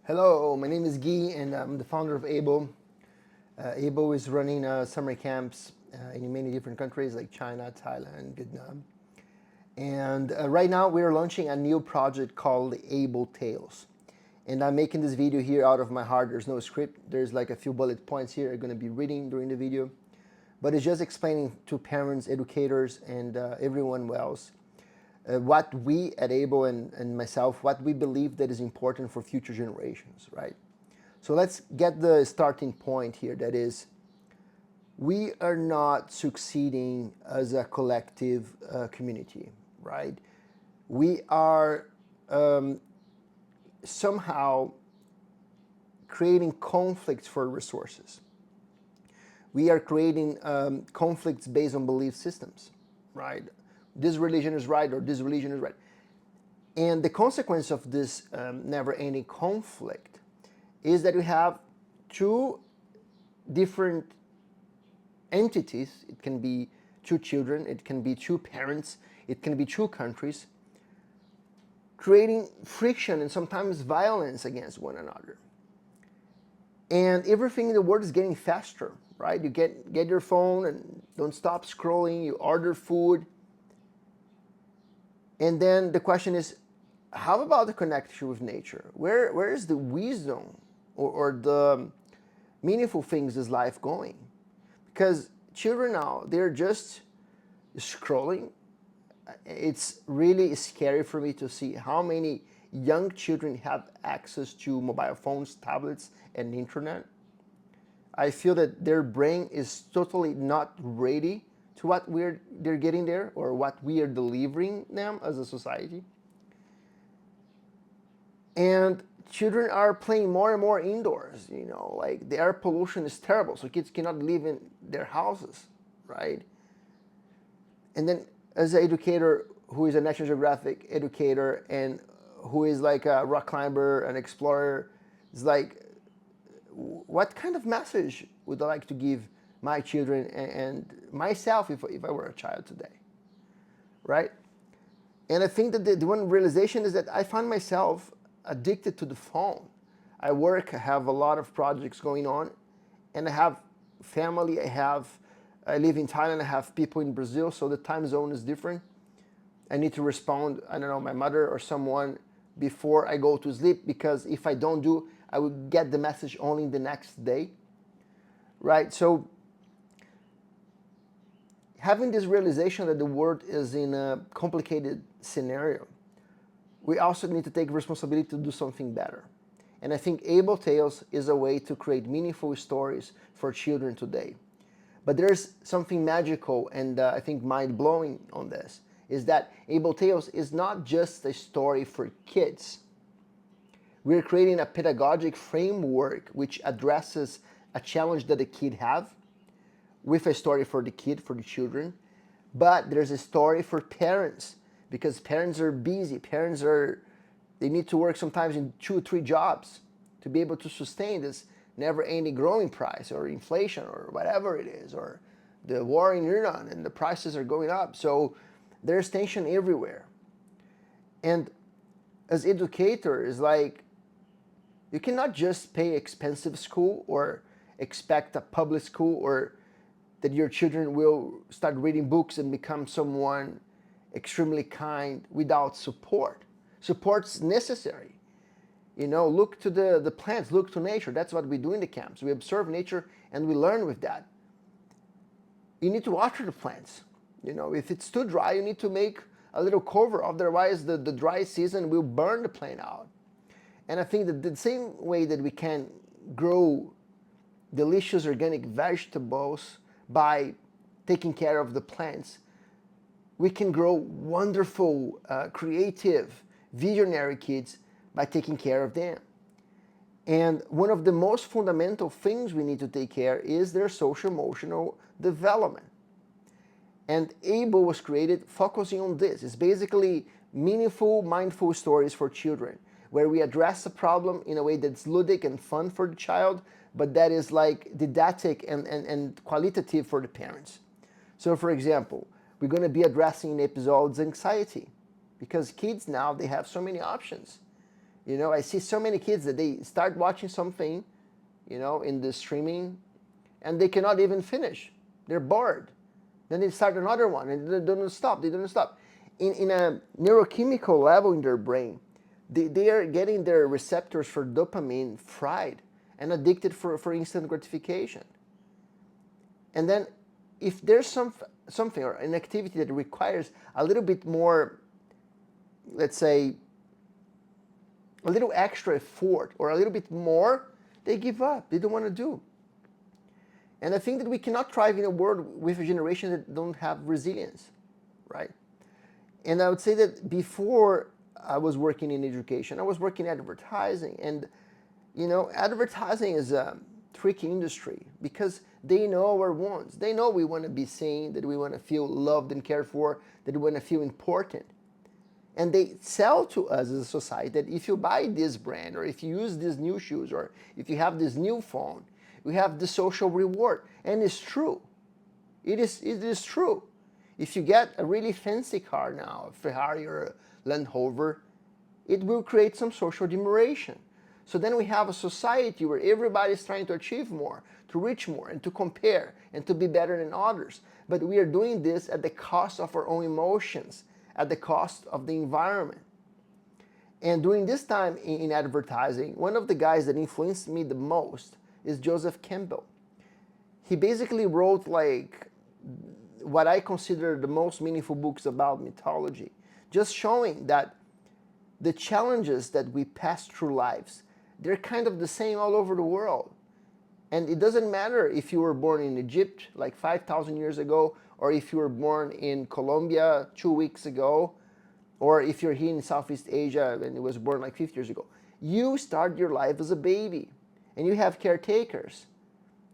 Hello, my name is Guy and I'm the founder of Able. Able is running summer camps in many different countries like China, Thailand, Vietnam. And right now we're launching a new project called Able Tales. And I'm making this video here out of my heart. There's no script. There's like a few bullet points here I'm going to be reading during the video. But it's just explaining to parents, educators, and everyone else what we at Able and myself, what we believe that is important for future generations, right? So let's get the starting point here. That is, we are not succeeding as a collective community, right? We are somehow creating conflicts for resources. We are creating conflicts based on belief systems, right? This religion is right or this religion is right. And the consequence of this never-ending conflict is that we have two different entities. It can be two children, it can be two parents, it can be two countries, creating friction and sometimes violence against one another. And everything in the world is getting faster, right? You get your phone and don't stop scrolling, you order food. And then the question is, how about the connection with nature? Where is the wisdom or the meaningful things is life going? Because children now, they're just scrolling. It's really scary for me to see how many young children have access to mobile phones, tablets, and internet. I feel that their brain is totally not ready to what they're getting there or what we are delivering them as a society. And children are playing more and more indoors, like the air pollution is terrible, so kids cannot live in their houses, right? And then as an educator who is a National Geographic educator and who is like a rock climber, an explorer, it's like, what kind of message would I like to give my children and myself if I were a child today, right? And I think that the one realization is that I find myself addicted to the phone. I work, I have a lot of projects going on, and I have family, I live in Thailand, I have people in Brazil, so the time zone is different. I need to respond, I don't know, my mother or someone before I go to sleep, because if I don't do, I will get the message only the next day, right? So having this realization that the world is in a complicated scenario, we also need to take responsibility to do something better. And I think Able Tales is a way to create meaningful stories for children today. But there's something magical and I think mind-blowing on this, is that Able Tales is not just a story for kids. We're creating a pedagogic framework which addresses a challenge that the kid have with a story for the kid, for the children. But there's a story for parents, because parents are busy. They need to work sometimes in 2 or 3 jobs to be able to sustain this never-ending growing price or inflation or whatever it is, or the war in Iran and the prices are going up. So there's tension everywhere. And as educators, like, you cannot just pay expensive school or expect a public school or that your children will start reading books and become someone extremely kind without support. Support's necessary. Look to the plants, look to nature. That's what we do in the camps. We observe nature and we learn with that. You need to water the plants. If it's too dry, you need to make a little cover, otherwise the dry season will burn the plant out. And I think that the same way that we can grow delicious organic vegetables by taking care of the plants, we can grow wonderful, creative, visionary kids by taking care of them. And one of the most fundamental things we need to take care is their social-emotional development. And Able was created focusing on this. It's basically meaningful, mindful stories for children, where we address the problem in a way that's ludic and fun for the child, but that is like didactic and qualitative for the parents. So for example, we're going to be addressing in episodes anxiety, because kids now, they have so many options. You know, I see so many kids that they start watching something, in the streaming, and they cannot even finish. They're bored. Then they start another one, and they don't stop. They don't stop. In a neurochemical level in their brain, they are getting their receptors for dopamine fried and addicted for instant gratification. And then if there's something or an activity that requires a little bit more, let's say, a little extra effort or a little bit more, they give up. They don't want to do. And I think that we cannot thrive in a world with a generation that don't have resilience, right? And I would say that before I was working in education, I was working in advertising. And, advertising is a tricky industry because they know our wants. They know we want to be seen, that we want to feel loved and cared for, that we want to feel important. And they sell to us as a society that if you buy this brand, or if you use these new shoes, or if you have this new phone, we have the social reward. And it's true. It is true. If you get a really fancy car now, a Ferrari or a Land Rover, it will create some social admiration. So then we have a society where everybody is trying to achieve more, to reach more, and to compare, and to be better than others. But we are doing this at the cost of our own emotions, at the cost of the environment. And during this time in advertising, one of the guys that influenced me the most is Joseph Campbell. He basically wrote like what I consider the most meaningful books about mythology, just showing that the challenges that we pass through lives, they're kind of the same all over the world. And it doesn't matter if you were born in Egypt like 5,000 years ago, or if you were born in Colombia 2 weeks ago, or if you're here in Southeast Asia and it was born like 50 years ago. You start your life as a baby, and you have caretakers.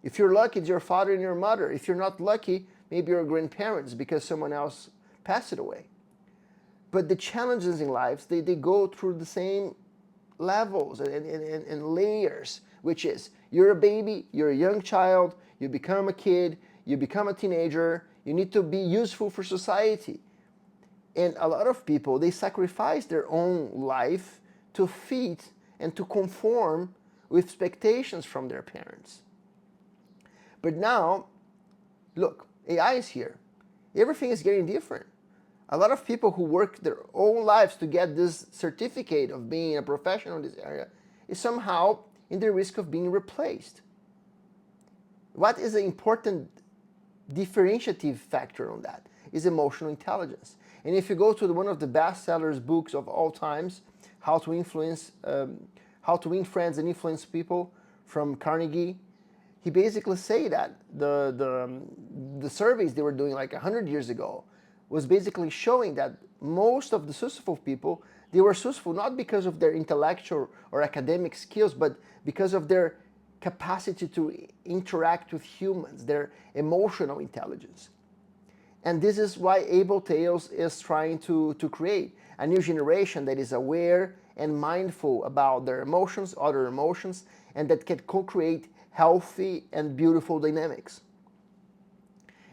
If you're lucky, it's your father and your mother. If you're not lucky, maybe your grandparents because someone else passed it away. But the challenges in life, they go through the same levels and layers, which is you're a baby, you're a young child, you become a kid, you become a teenager, you need to be useful for society. And a lot of people, they sacrifice their own life to fit and to conform with expectations from their parents. But now, look, AI is here. Everything is getting different. A lot of people who work their own lives to get this certificate of being a professional in this area is somehow in the risk of being replaced. What is an important differentiative factor on that is emotional intelligence. And if you go to one of the bestsellers books of all times, How to Win Friends and Influence People from Carnegie, he basically say that the surveys they were doing like 100 years ago was basically showing that most of the successful people, they were successful not because of their intellectual or academic skills, but because of their capacity to interact with humans, their emotional intelligence. And this is why Abel Tales is trying to create a new generation that is aware and mindful about their emotions, other emotions, and that can co-create healthy and beautiful dynamics.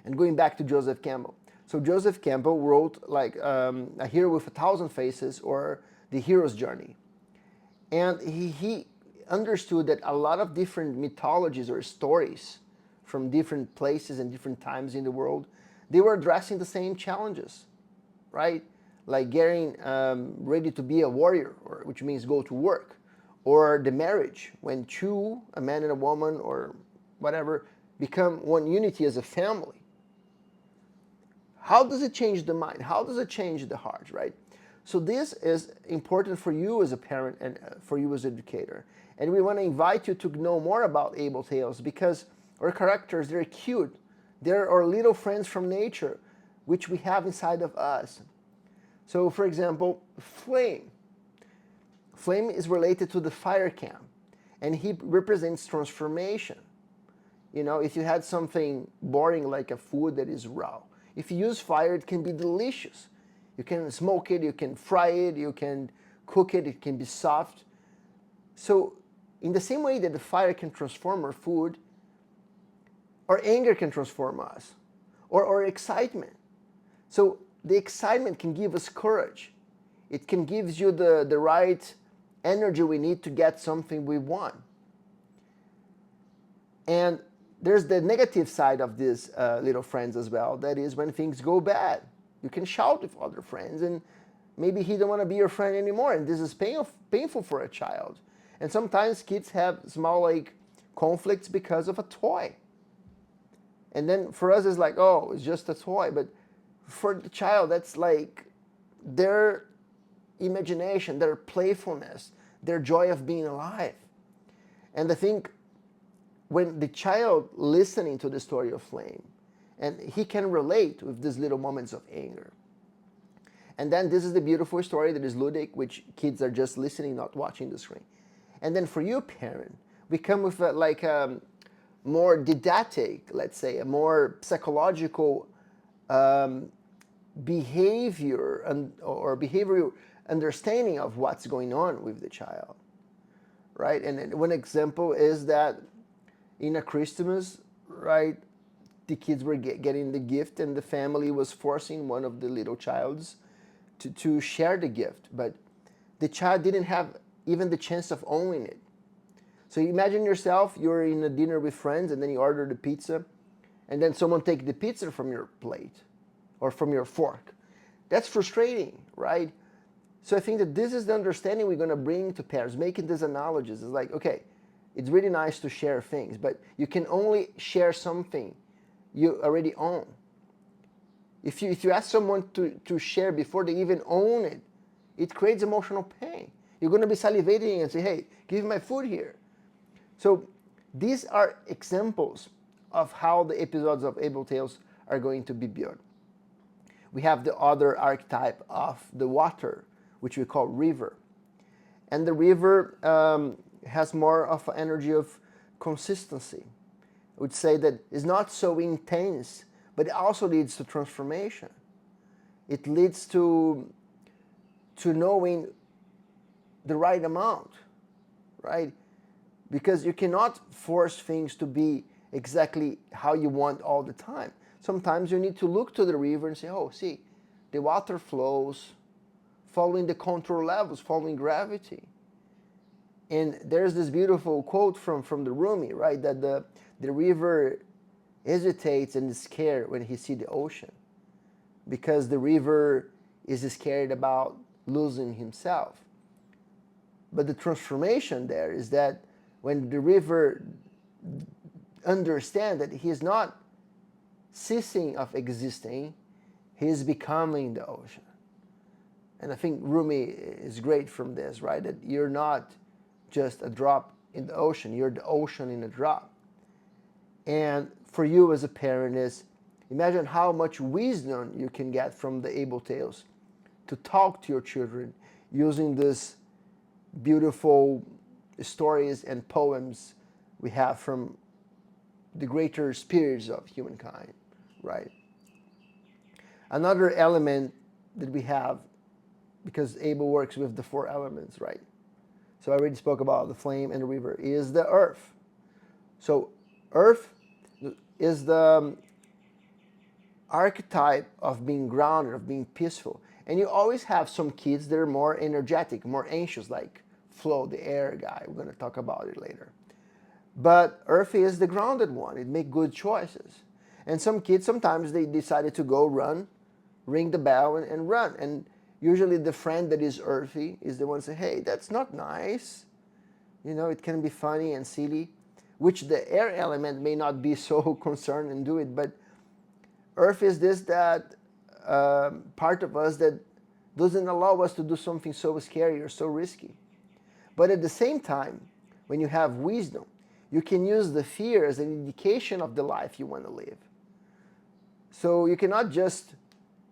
And going back to Joseph Campbell. So Joseph Campbell wrote like A Hero with 1,000 Faces, or The Hero's Journey. And he understood that a lot of different mythologies or stories from different places and different times in the world, they were addressing the same challenges, right? Like getting ready to be a warrior, which means go to work, or the marriage, when two, a man and a woman or whatever, become one unity as a family. How does it change the mind? How does it change the heart, right? So this is important for you as a parent and for you as an educator. And we want to invite you to know more about Abel Tales because our characters, they're cute. They're our little friends from nature, which we have inside of us. So for example, Flame. Flame is related to the fire camp, and he represents transformation. You know, if you had something boring like a food that is raw, if you use fire, it can be delicious. You can smoke it, you can fry it, you can cook it, it can be soft. So in the same way that the fire can transform our food, our anger can transform us, or our excitement. So the excitement can give us courage. It can give you the right energy we need to get something we want. And there's the negative side of these little friends as well. That is when things go bad. You can shout with other friends and maybe he don't want to be your friend anymore. And this is painful for a child. And sometimes kids have small conflicts because of a toy. And then for us it's like, oh, it's just a toy. But for the child, that's like their imagination, their playfulness, their joy of being alive. And I think when the child listening to the story of Flame, and he can relate with these little moments of anger. And then this is the beautiful story that is ludic, which kids are just listening, not watching the screen. And then for you, parent, we come with a more didactic, let's say, a more psychological behavior or behavioral understanding of what's going on with the child, right? And one example is that in a Christmas, right, the kids were getting the gift and the family was forcing one of the little childs to share the gift, but the child didn't have even the chance of owning it. So you imagine yourself, you're in a dinner with friends and then you order the pizza and then someone takes the pizza from your plate or from your fork. That's frustrating, right? So I think that this is the understanding we're going to bring to parents, making these analogies. It's like, okay, it's really nice to share things, but you can only share something you already own. If you ask someone to share before they even own it, it creates emotional pain. You're going to be salivating and say, hey, give me my food here. So these are examples of how the episodes of Able Tales are going to be built. We have the other archetype of the water, which we call river. And the river has more of an energy of consistency. I would say that it's not so intense, but it also leads to transformation. It leads to knowing the right amount, right? Because you cannot force things to be exactly how you want all the time. Sometimes you need to look to the river and say, oh, see, the water flows following the contour levels, following gravity. And there's this beautiful quote from the Rumi, right? That the river hesitates and is scared when he sees the ocean because the river is scared about losing himself. But the transformation there is that when the river understands that he is not ceasing of existing, he is becoming the ocean. And I think Rumi is great from this, right? That you're not just a drop in the ocean, you're the ocean in a drop. And for you as a parent is, imagine how much wisdom you can get from the Able Tales to talk to your children using this beautiful stories and poems we have from the greater spirits of humankind, right? Another element that we have, because Able works with the 4 elements, right? So I already spoke about the flame and the river, is the earth. So earth is the archetype of being grounded, of being peaceful. And you always have some kids that are more energetic, more anxious, like Flo, the air guy. We're going to talk about it later. But Earthy is the grounded one. It makes good choices. And some kids, sometimes they decided to go run, ring the bell and run. And usually the friend that is Earthy is the one that say, hey, that's not nice. You know, it can be funny and silly, which the air element may not be so concerned and do it. But Earth is that part of us that doesn't allow us to do something so scary or so risky. But at the same time, when you have wisdom, you can use the fear as an indication of the life you want to live. So you cannot just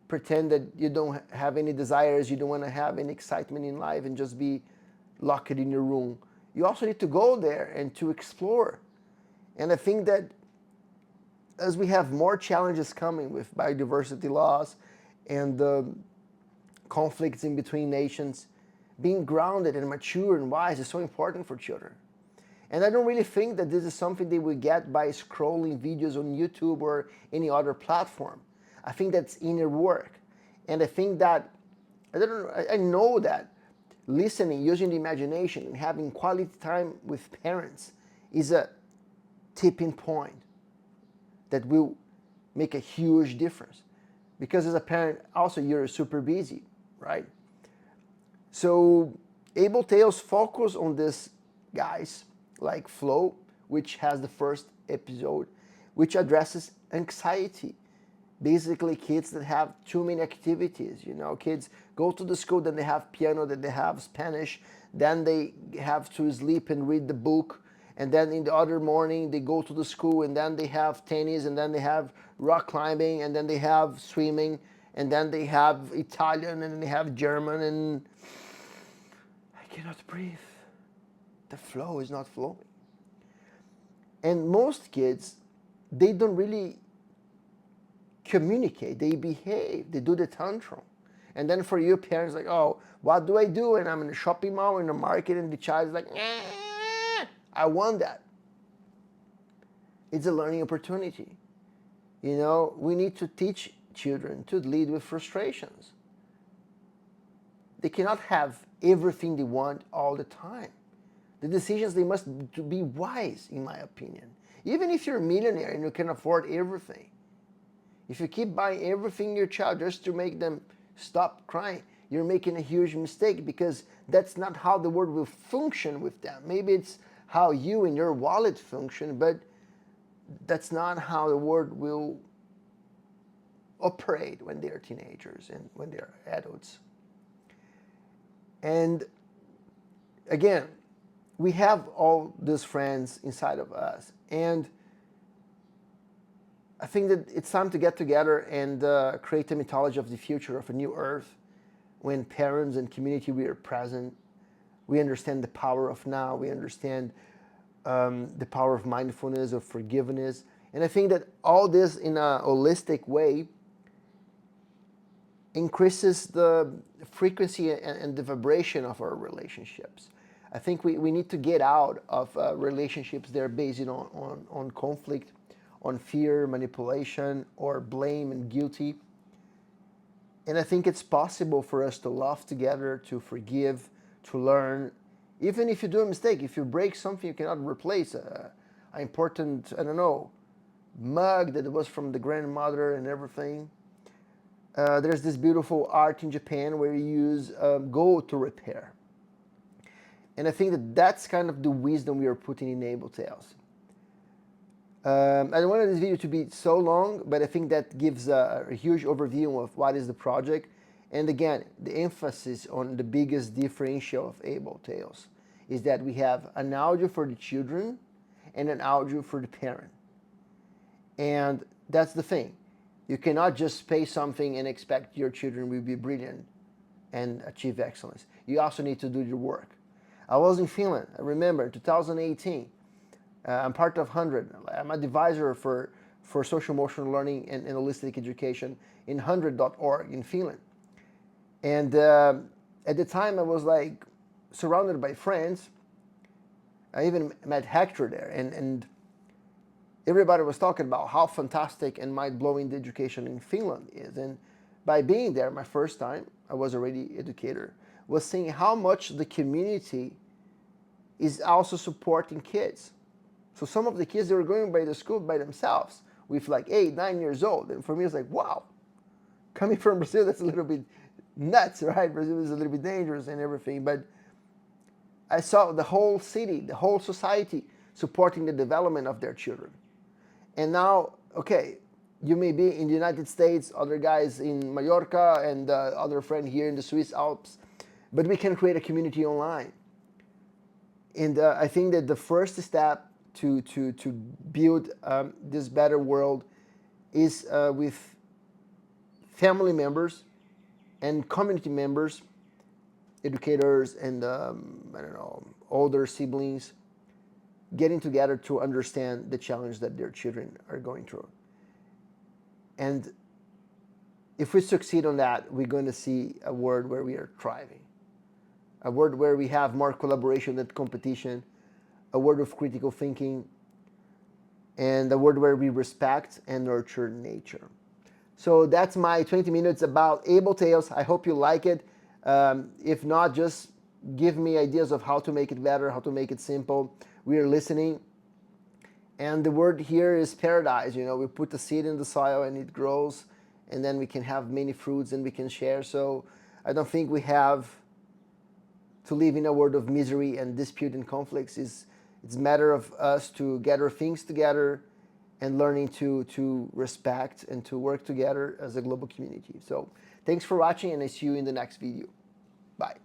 pretend that you don't have any desires, you don't want to have any excitement in life and just be locked in your room. You also need to go there and to explore. And I think that as we have more challenges coming with biodiversity loss and the conflicts in between nations, being grounded and mature and wise is so important for children. And I don't really think that this is something they will get by scrolling videos on YouTube or any other platform. I think that's inner work. And I think that, I know that listening, using the imagination, and having quality time with parents is a tipping point that will make a huge difference. Because as a parent, also you're super busy, right? So Able Tales focus on this guys like Flow, which has the first episode, which addresses anxiety. Basically, kids that have too many activities. Kids go to the school, then they have piano, then they have Spanish, then they have to sleep and read the book, and then in the other morning they go to the school, and then they have tennis, and then they have rock climbing, and then they have swimming, and then they have Italian, and then they have German, and I cannot breathe. The flow is not flowing. And most kids, they don't really communicate. They behave. They do the tantrum. And then for you parents, like, oh, what do I do? And I'm in a shopping mall, in a market, and the child is like, I want that. It's a learning opportunity. We need to teach children to lead with frustrations. They cannot have everything they want all the time. The decisions, they must be wise, in my opinion. Even if you're a millionaire and you can afford everything, if you keep buying everything your child just to make them stop crying, you're making a huge mistake, because that's not how the world will function with them. Maybe it's how you and your wallet function, but that's not how the world will operate when they're teenagers and when they're adults. And again, we have all these friends inside of us, and I think that it's time to get together and create a mythology of the future of a new Earth, when parents and community, we are present. We understand the power of now. We understand the power of mindfulness, of forgiveness. And I think that all this in a holistic way increases the frequency and the vibration of our relationships. I think we need to get out of relationships that are based on conflict, on fear, manipulation, or blame and guilty. And I think it's possible for us to love together, to forgive, to learn. Even if you do a mistake, if you break something, you cannot replace an important, mug that was from the grandmother and everything. There's this beautiful art in Japan where you use gold to repair. And I think that that's kind of the wisdom we are putting in Able Tales. I don't want this video to be so long, but I think that gives a huge overview of what is the project. And again, the emphasis on the biggest differential of Able Tales is that we have an audio for the children and an audio for the parent. And that's the thing. You cannot just pay something and expect your children will be brilliant and achieve excellence. You also need to do your work. I was in Finland, I remember, in 2018. I'm part of 100. I'm an advisor for social emotional learning and holistic education in 100.org in Finland. And at the time I was like surrounded by friends. I even met Hector there, and everybody was talking about how fantastic and mind-blowing the education in Finland is. And by being there my first time, I was already educator, was seeing how much the community is also supporting kids. So some of the kids, they were going by the school by themselves with like 8, 9 years old. And for me, it's like, wow, coming from Brazil, that's a little bit nuts, right? Brazil is a little bit dangerous and everything. But I saw the whole city, the whole society supporting the development of their children. And now, okay, you may be in the United States, other guys in Mallorca, and other friend here in the Swiss Alps, but we can create a community online. And I think that the first step to build this better world is with family members and community members, educators, and older siblings getting together to understand the challenge that their children are going through. And if we succeed on that, we're going to see a world where we are thriving, a world where we have more collaboration than competition, a world of critical thinking, and a world where we respect and nurture nature. So that's my 20 minutes about Able Tales. I hope you like it. If not, just give me ideas of how to make it better, how to make it simple. We are listening. And the word here is paradise. We put the seed in the soil and it grows, and then we can have many fruits and we can share. So I don't think we have to live in a world of misery and dispute and conflicts. It's a matter of us to gather things together and learning to respect and to work together as a global community. So thanks for watching, and I see you in the next video. Bye.